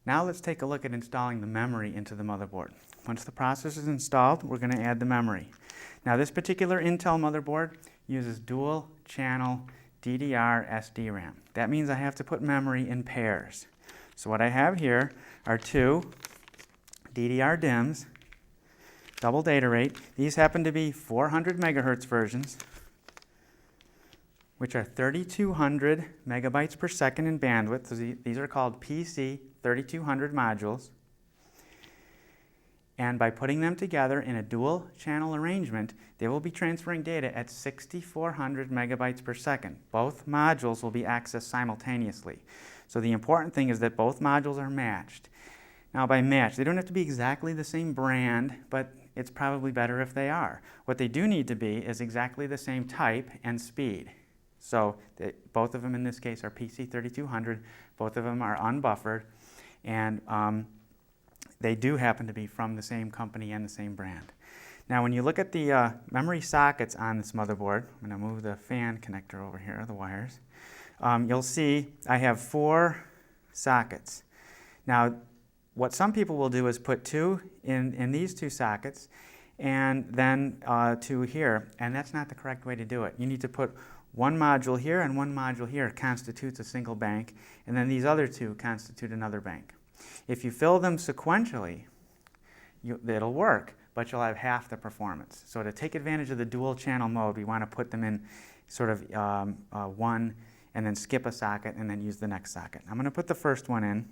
Now let's take a look at installing the memory into the motherboard. Once the processor is installed, we're going to add the memory. Now this particular Intel motherboard uses dual channel DDR SDRAM. That means I have to put memory in pairs. So what I have here are two DDR DIMMs, double data rate. These happen to be 400 megahertz versions, which are 3,200 megabytes per second in bandwidth. So these are called PC 3200 modules. And by putting them together in a dual channel arrangement, they will be transferring data at 6,400 megabytes per second. Both modules will be accessed simultaneously. So the important thing is that both modules are matched. Now by matched, they don't have to be exactly the same brand, but it's probably better if they are. What they do need to be is exactly the same type and speed. So both of them in this case are PC 3200, both of them are unbuffered, and they do happen to be from the same company and the same brand. Now when you look at the memory sockets on this motherboard, I'm going to move the fan connector over here, the wires, you'll see I have 4 sockets. Now what some people will do is put 2 in these 2 sockets and then 2 here, and that's not the correct way to do it. You need to put one module here and one module here constitutes a single bank, and then these other 2 constitute another bank. If you fill them sequentially, it'll work, but you'll have half the performance. So to take advantage of the dual channel mode, we want to put them in sort of one and then skip a socket and then use the next socket. I'm going to put the first one in.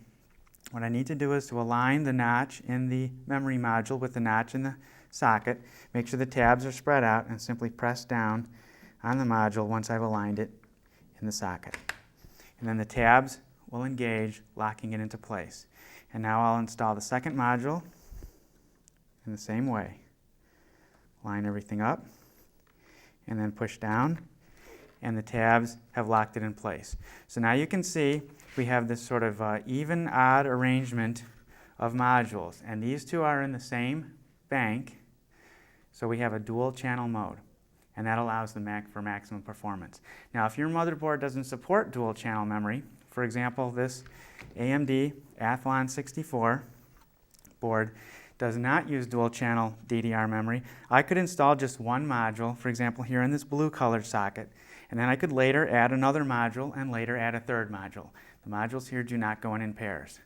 What I need to do is to align the notch in the memory module with the notch in the socket, make sure the tabs are spread out, and simply press down on the module once I've aligned it in the socket. And then the tabs will engage, locking it into place. And now I'll install the second module in the same way. Line everything up and then push down, and the tabs have locked it in place. So now you can see we have this sort of even-odd arrangement of modules, and these 2 are in the same bank, so we have a dual channel mode, and that allows the Mac for maximum performance. Now if your motherboard doesn't support dual channel memory, for example this AMD Athlon 64 board does not use dual channel DDR memory, I could install just one module, for example here in this blue colored socket, and then I could later add another module and later add a third module. The modules here do not go in pairs.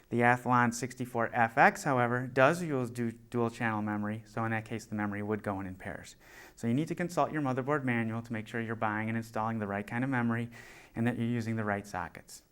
The Athlon 64 FX, however, does use dual channel memory, so in that case the memory would go in pairs. So you need to consult your motherboard manual to make sure you're buying and installing the right kind of memory and that you're using the right sockets.